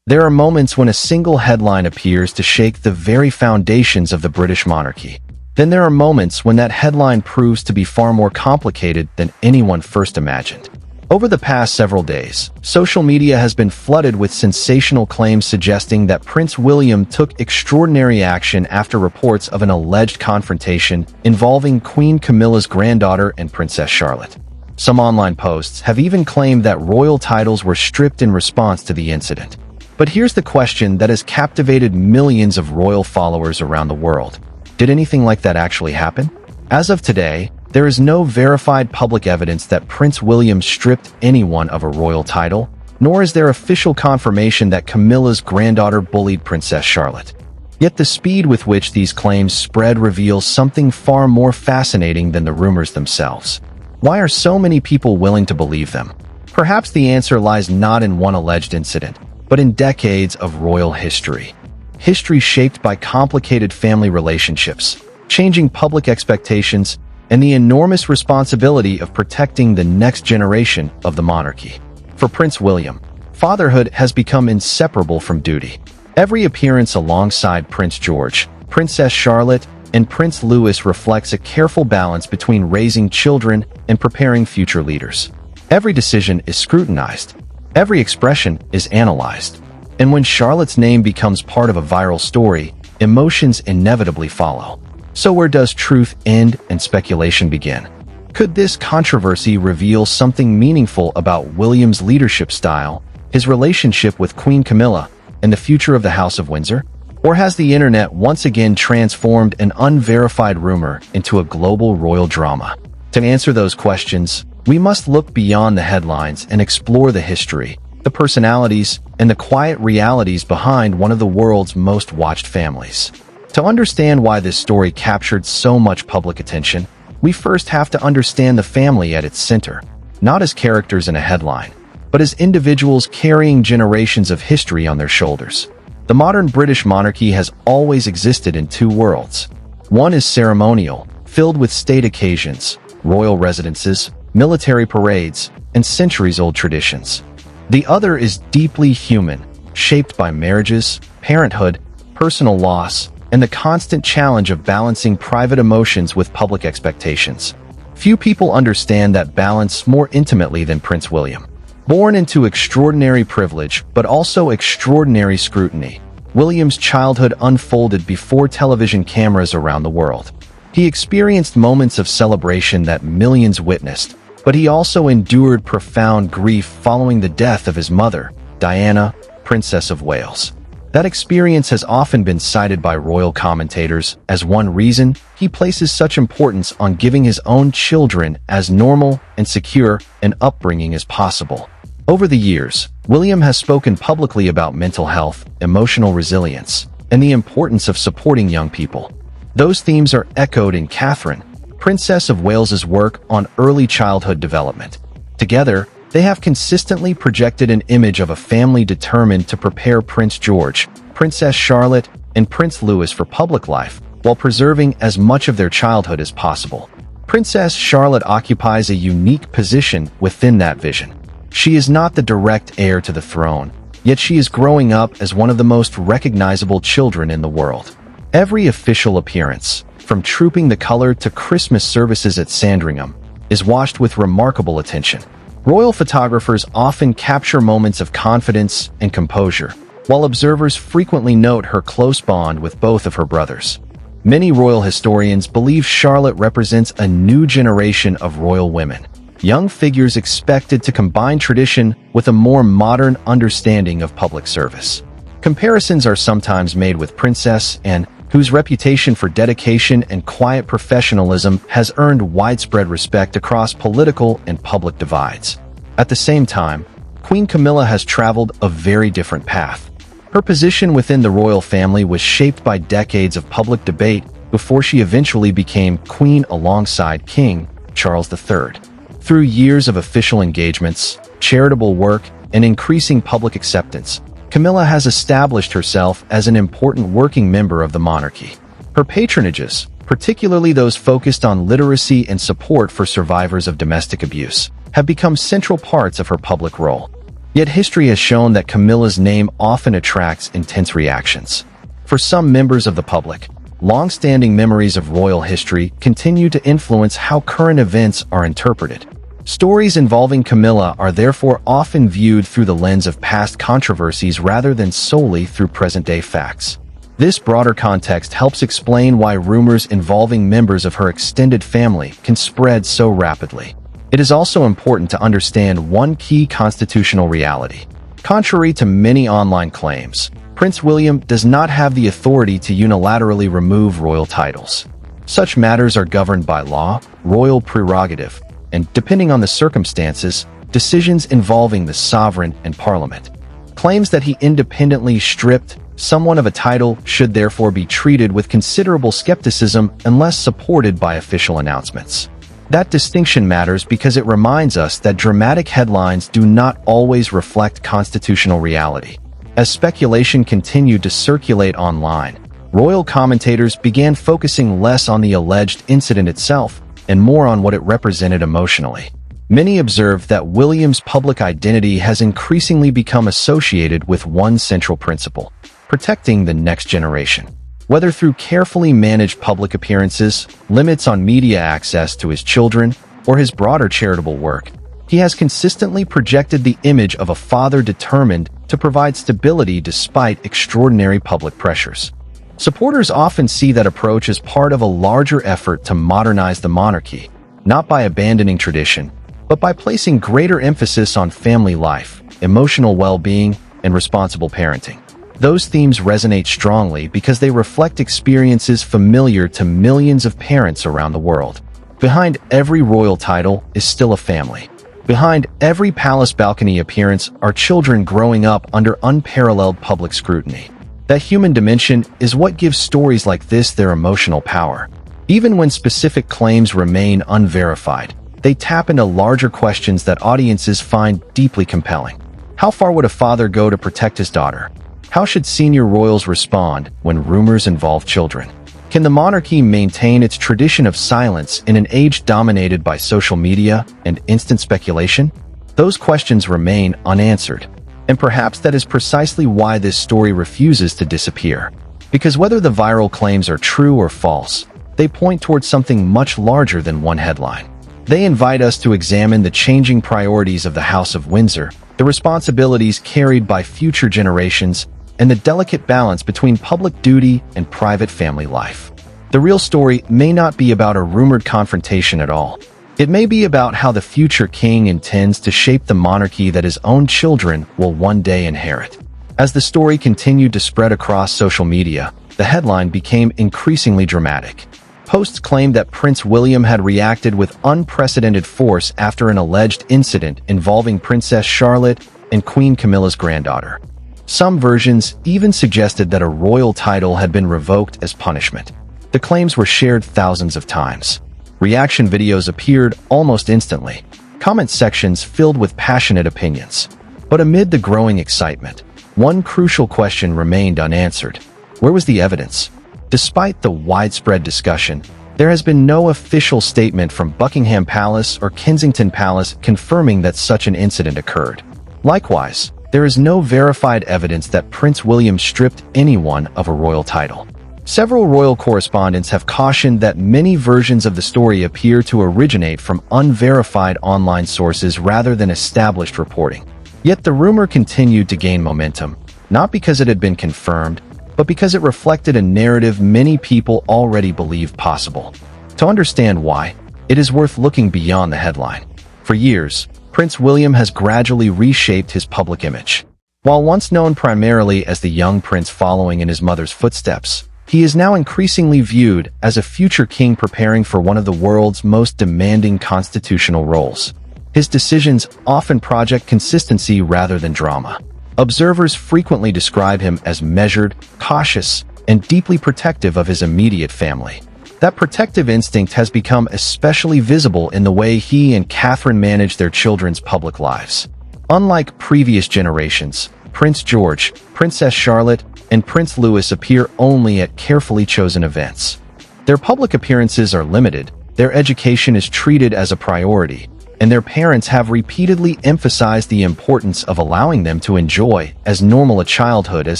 There are moments when a single headline appears to shake the very foundations of the British monarchy. Then there are moments when that headline proves to be far more complicated than anyone first imagined. Over the past several days, social media has been flooded with sensational claims suggesting that Prince William took extraordinary action after reports of an alleged confrontation involving Queen Camilla's granddaughter and Princess Charlotte. Some online posts have even claimed that royal titles were stripped in response to the incident. But here's the question that has captivated millions of royal followers around the world. Did anything like that actually happen? As of today, there is no verified public evidence that Prince William stripped anyone of a royal title, nor is there official confirmation that Camilla's granddaughter bullied Princess Charlotte. Yet the speed with which these claims spread reveals something far more fascinating than the rumors themselves. Why are so many people willing to believe them? Perhaps the answer lies not in one alleged incident, but in decades of royal history. History shaped by complicated family relationships, changing public expectations, and the enormous responsibility of protecting the next generation of the monarchy. For Prince William, fatherhood has become inseparable from duty. Every appearance alongside Prince George, Princess Charlotte, and Prince Louis reflects a careful balance between raising children and preparing future leaders. Every decision is scrutinized. Every expression is analyzed. And when Charlotte's name becomes part of a viral story, emotions inevitably follow. So where does truth end and speculation begin? Could this controversy reveal something meaningful about William's leadership style, his relationship with Queen Camilla, and the future of the House of Windsor? Or has the internet once again transformed an unverified rumor into a global royal drama? To answer those questions, we must look beyond the headlines and explore the history, the personalities, and the quiet realities behind one of the world's most watched families. To understand why this story captured so much public attention, we first have to understand the family at its center, not as characters in a headline, but as individuals carrying generations of history on their shoulders. The modern British monarchy has always existed in two worlds. One is ceremonial, filled with state occasions, royal residences, military parades, and centuries-old traditions. The other is deeply human, shaped by marriages, parenthood, personal loss, and the constant challenge of balancing private emotions with public expectations. Few people understand that balance more intimately than Prince William. Born into extraordinary privilege, but also extraordinary scrutiny, William's childhood unfolded before television cameras around the world. He experienced moments of celebration that millions witnessed, but he also endured profound grief following the death of his mother, Diana, Princess of Wales. That experience has often been cited by royal commentators as one reason he places such importance on giving his own children as normal and secure an upbringing as possible. Over the years, William has spoken publicly about mental health, emotional resilience, and the importance of supporting young people. Those themes are echoed in Catherine, Princess of Wales's work on early childhood development. Together, they have consistently projected an image of a family determined to prepare Prince George, Princess Charlotte, and Prince Louis for public life, while preserving as much of their childhood as possible. Princess Charlotte occupies a unique position within that vision. She is not the direct heir to the throne, yet she is growing up as one of the most recognizable children in the world. Every official appearance, from Trooping the Color to Christmas services at Sandringham, is watched with remarkable attention. Royal photographers often capture moments of confidence and composure, while observers frequently note her close bond with both of her brothers. Many royal historians believe Charlotte represents a new generation of royal women, young figures expected to combine tradition with a more modern understanding of public service. Comparisons are sometimes made with Princess Anne, whose reputation for dedication and quiet professionalism has earned widespread respect across political and public divides. At the same time, Queen Camilla has traveled a very different path. Her position within the royal family was shaped by decades of public debate before she eventually became queen alongside King Charles III. Through years of official engagements, charitable work, and increasing public acceptance, Camilla has established herself as an important working member of the monarchy. Her patronages, particularly those focused on literacy and support for survivors of domestic abuse, have become central parts of her public role. Yet history has shown that Camilla's name often attracts intense reactions. For some members of the public, long-standing memories of royal history continue to influence how current events are interpreted. Stories involving Camilla are therefore often viewed through the lens of past controversies rather than solely through present-day facts. This broader context helps explain why rumors involving members of her extended family can spread so rapidly. It is also important to understand one key constitutional reality. Contrary to many online claims, Prince William does not have the authority to unilaterally remove royal titles. Such matters are governed by law, royal prerogative, and, depending on the circumstances, decisions involving the sovereign and parliament. Claims that he independently stripped someone of a title should therefore be treated with considerable skepticism unless supported by official announcements. That distinction matters because it reminds us that dramatic headlines do not always reflect constitutional reality. As speculation continued to circulate online, royal commentators began focusing less on the alleged incident itself and more on what it represented emotionally. Many observed that William's public identity has increasingly become associated with one central principle: protecting the next generation. Whether through carefully managed public appearances, limits on media access to his children, or his broader charitable work, he has consistently projected the image of a father determined to provide stability despite extraordinary public pressures. Supporters often see that approach as part of a larger effort to modernize the monarchy, not by abandoning tradition, but by placing greater emphasis on family life, emotional well-being, and responsible parenting. Those themes resonate strongly because they reflect experiences familiar to millions of parents around the world. Behind every royal title is still a family. Behind every palace balcony appearance are children growing up under unparalleled public scrutiny. That human dimension is what gives stories like this their emotional power. Even when specific claims remain unverified, they tap into larger questions that audiences find deeply compelling. How far would a father go to protect his daughter? How should senior royals respond when rumors involve children? Can the monarchy maintain its tradition of silence in an age dominated by social media and instant speculation? Those questions remain unanswered. And perhaps that is precisely why this story refuses to disappear. Because whether the viral claims are true or false, they point towards something much larger than one headline. They invite us to examine the changing priorities of the House of Windsor, the responsibilities carried by future generations, and the delicate balance between public duty and private family life. The real story may not be about a rumored confrontation at all. It may be about how the future king intends to shape the monarchy that his own children will one day inherit. As the story continued to spread across social media, the headline became increasingly dramatic. Posts claimed that Prince William had reacted with unprecedented force after an alleged incident involving Princess Charlotte and Queen Camilla's granddaughter. Some versions even suggested that a royal title had been revoked as punishment. The claims were shared thousands of times. Reaction videos appeared almost instantly, comment sections filled with passionate opinions. But amid the growing excitement, one crucial question remained unanswered. Where was the evidence? Despite the widespread discussion, there has been no official statement from Buckingham Palace or Kensington Palace confirming that such an incident occurred. Likewise, there is no verified evidence that Prince William stripped anyone of a royal title. Several royal correspondents have cautioned that many versions of the story appear to originate from unverified online sources rather than established reporting. Yet the rumor continued to gain momentum, not because it had been confirmed, but because it reflected a narrative many people already believed possible. To understand why, it is worth looking beyond the headline. For years, Prince William has gradually reshaped his public image. While once known primarily as the young prince following in his mother's footsteps, he is now increasingly viewed as a future king preparing for one of the world's most demanding constitutional roles. His decisions often project consistency rather than drama. Observers frequently describe him as measured, cautious, and deeply protective of his immediate family. That protective instinct has become especially visible in the way he and Catherine manage their children's public lives. Unlike previous generations, Prince George, Princess Charlotte, and Prince Louis appear only at carefully chosen events. Their public appearances are limited, their education is treated as a priority, and their parents have repeatedly emphasized the importance of allowing them to enjoy as normal a childhood as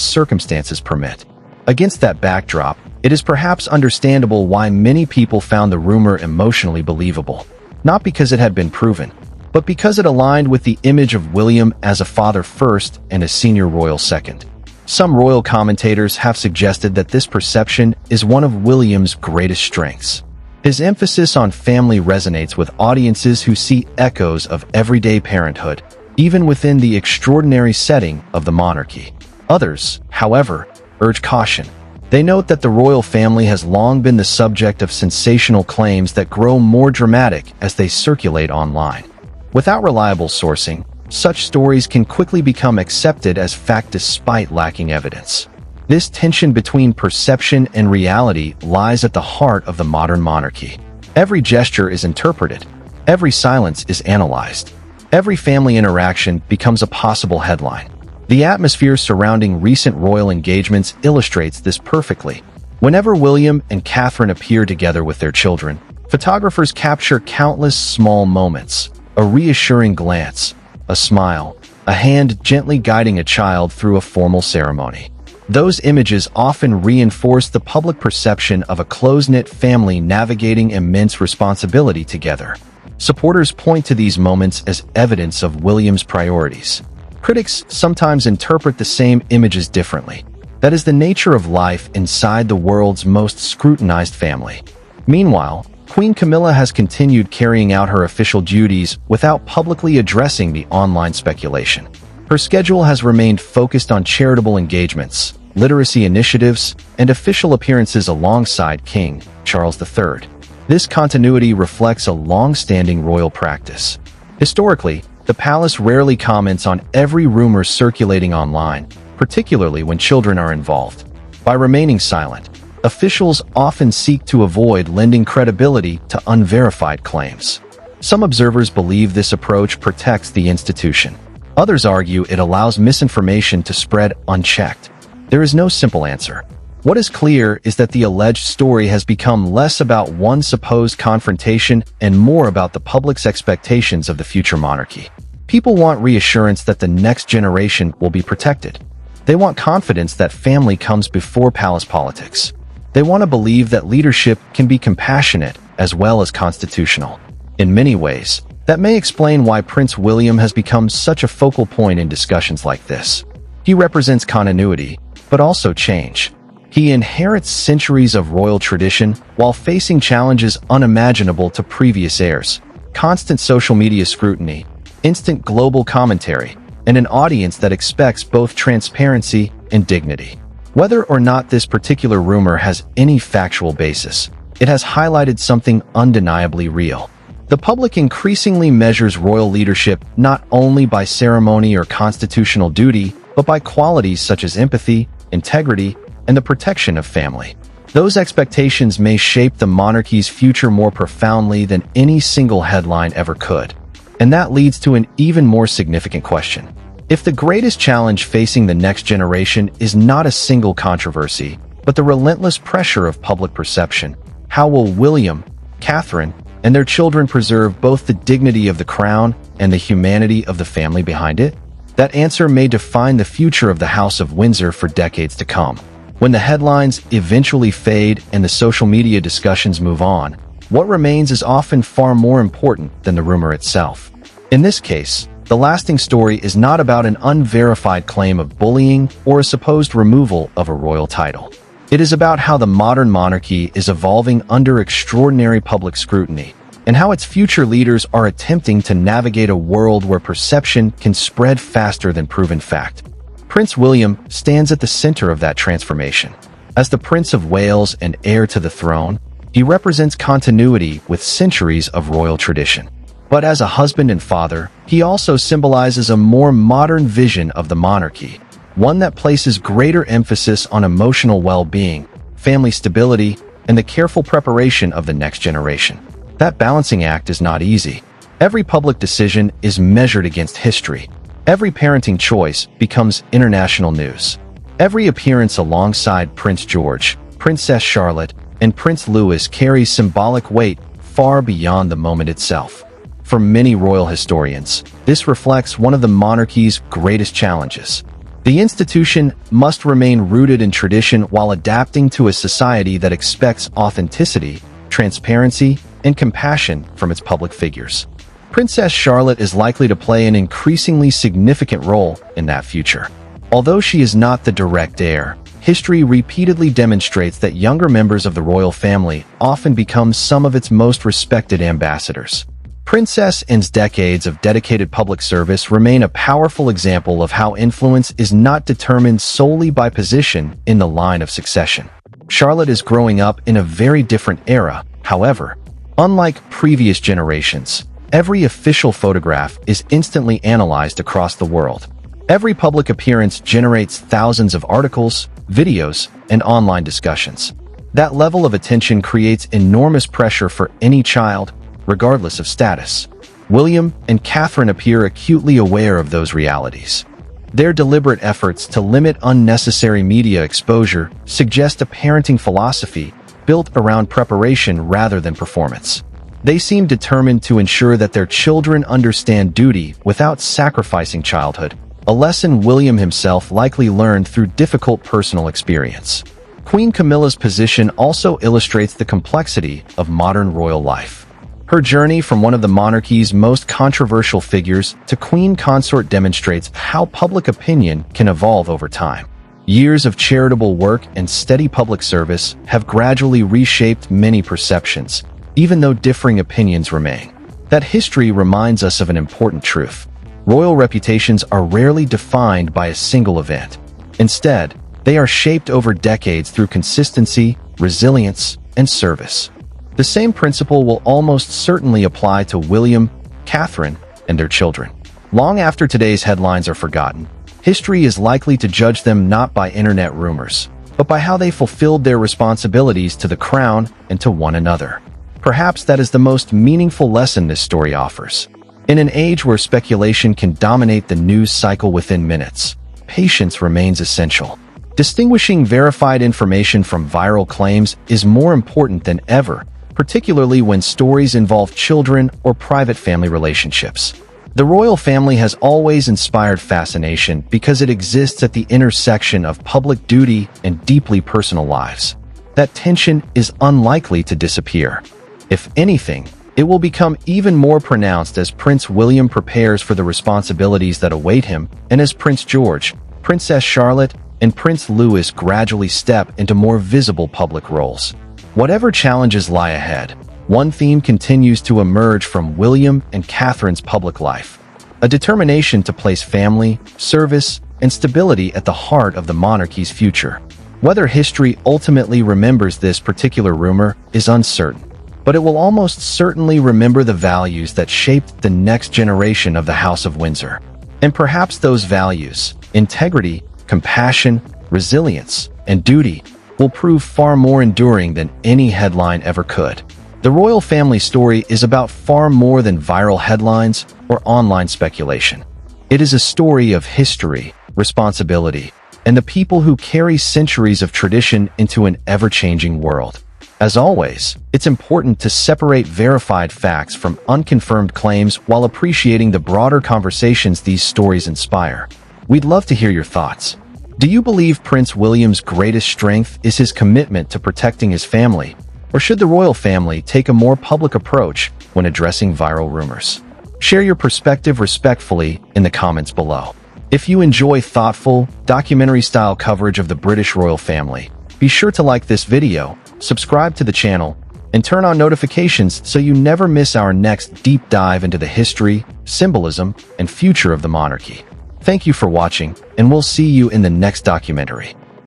circumstances permit. Against that backdrop, it is perhaps understandable why many people found the rumor emotionally believable, not because it had been proven, but because it aligned with the image of William as a father first and a senior royal second. Some royal commentators have suggested that this perception is one of William's greatest strengths. His emphasis on family resonates with audiences who see echoes of everyday parenthood, even within the extraordinary setting of the monarchy. Others, however, urge caution. They note that the royal family has long been the subject of sensational claims that grow more dramatic as they circulate online. Without reliable sourcing, such stories can quickly become accepted as fact despite lacking evidence. This tension between perception and reality lies at the heart of the modern monarchy. Every gesture is interpreted. Every silence is analyzed. Every family interaction becomes a possible headline. The atmosphere surrounding recent royal engagements illustrates this perfectly. Whenever William and Catherine appear together with their children, photographers capture countless small moments: a reassuring glance, a smile, a hand gently guiding a child through a formal ceremony. Those images often reinforce the public perception of a close-knit family navigating immense responsibility together. Supporters point to these moments as evidence of William's priorities. Critics sometimes interpret the same images differently. That is the nature of life inside the world's most scrutinized family. Meanwhile, Queen Camilla has continued carrying out her official duties without publicly addressing the online speculation. Her schedule has remained focused on charitable engagements, literacy initiatives, and official appearances alongside King Charles III. This continuity reflects a long-standing royal practice. Historically, the palace rarely comments on every rumor circulating online, particularly when children are involved. By remaining silent, officials often seek to avoid lending credibility to unverified claims. Some observers believe this approach protects the institution. Others argue it allows misinformation to spread unchecked. There is no simple answer. What is clear is that the alleged story has become less about one supposed confrontation and more about the public's expectations of the future monarchy. People want reassurance that the next generation will be protected. They want confidence that family comes before palace politics. They want to believe that leadership can be compassionate as well as constitutional. In many ways, that may explain why Prince William has become such a focal point in discussions like this. He represents continuity, but also change. He inherits centuries of royal tradition while facing challenges unimaginable to previous heirs: constant social media scrutiny, instant global commentary, and an audience that expects both transparency and dignity. Whether or not this particular rumor has any factual basis, it has highlighted something undeniably real. The public increasingly measures royal leadership not only by ceremony or constitutional duty, but by qualities such as empathy, integrity, and the protection of family. Those expectations may shape the monarchy's future more profoundly than any single headline ever could. And that leads to an even more significant question. If the greatest challenge facing the next generation is not a single controversy, but the relentless pressure of public perception, how will William, Catherine, and their children preserve both the dignity of the crown and the humanity of the family behind it? That answer may define the future of the House of Windsor for decades to come. When the headlines eventually fade and the social media discussions move on, what remains is often far more important than the rumor itself. In this case, the lasting story is not about an unverified claim of bullying or a supposed removal of a royal title. It is about how the modern monarchy is evolving under extraordinary public scrutiny, and how its future leaders are attempting to navigate a world where perception can spread faster than proven fact. Prince William stands at the center of that transformation. As the Prince of Wales and heir to the throne, he represents continuity with centuries of royal tradition. But as a husband and father, he also symbolizes a more modern vision of the monarchy, one that places greater emphasis on emotional well-being, family stability, and the careful preparation of the next generation. That balancing act is not easy. Every public decision is measured against history. Every parenting choice becomes international news. Every appearance alongside Prince George, Princess Charlotte, and Prince Louis carries symbolic weight far beyond the moment itself. For many royal historians, this reflects one of the monarchy's greatest challenges. The institution must remain rooted in tradition while adapting to a society that expects authenticity, transparency, and compassion from its public figures. Princess Charlotte is likely to play an increasingly significant role in that future. Although she is not the direct heir, history repeatedly demonstrates that younger members of the royal family often become some of its most respected ambassadors. Princess Anne's decades of dedicated public service remain a powerful example of how influence is not determined solely by position in the line of succession. Charlotte is growing up in a very different era, however. Unlike previous generations, every official photograph is instantly analyzed across the world. Every public appearance generates thousands of articles, videos, and online discussions. That level of attention creates enormous pressure for any child, regardless of status. William and Catherine appear acutely aware of those realities. Their deliberate efforts to limit unnecessary media exposure suggest a parenting philosophy built around preparation rather than performance. They seem determined to ensure that their children understand duty without sacrificing childhood, a lesson William himself likely learned through difficult personal experience. Queen Camilla's position also illustrates the complexity of modern royal life. Her journey from one of the monarchy's most controversial figures to queen consort demonstrates how public opinion can evolve over time. Years of charitable work and steady public service have gradually reshaped many perceptions, even though differing opinions remain. That history reminds us of an important truth. Royal reputations are rarely defined by a single event. Instead, they are shaped over decades through consistency, resilience, and service. The same principle will almost certainly apply to William, Catherine, and their children. Long after today's headlines are forgotten, history is likely to judge them not by internet rumors, but by how they fulfilled their responsibilities to the crown and to one another. Perhaps that is the most meaningful lesson this story offers. In an age where speculation can dominate the news cycle within minutes, patience remains essential. Distinguishing verified information from viral claims is more important than ever, particularly when stories involve children or private family relationships. The royal family has always inspired fascination because it exists at the intersection of public duty and deeply personal lives. That tension is unlikely to disappear. If anything, it will become even more pronounced as Prince William prepares for the responsibilities that await him, and as Prince George, Princess Charlotte, and Prince Louis gradually step into more visible public roles. Whatever challenges lie ahead, one theme continues to emerge from William and Catherine's public life: a determination to place family, service, and stability at the heart of the monarchy's future. Whether history ultimately remembers this particular rumor is uncertain, but it will almost certainly remember the values that shaped the next generation of the House of Windsor. And perhaps those values, integrity, compassion, resilience, and duty, will prove far more enduring than any headline ever could. The royal family story is about far more than viral headlines or online speculation. It is a story of history, responsibility, and the people who carry centuries of tradition into an ever-changing world. As always, it's important to separate verified facts from unconfirmed claims while appreciating the broader conversations these stories inspire. We'd love to hear your thoughts. Do you believe Prince William's greatest strength is his commitment to protecting his family, or should the royal family take a more public approach when addressing viral rumors? Share your perspective respectfully in the comments below. If you enjoy thoughtful, documentary-style coverage of the British royal family, be sure to like this video, subscribe to the channel, and turn on notifications so you never miss our next deep dive into the history, symbolism, and future of the monarchy. Thank you for watching, and we'll see you in the next documentary.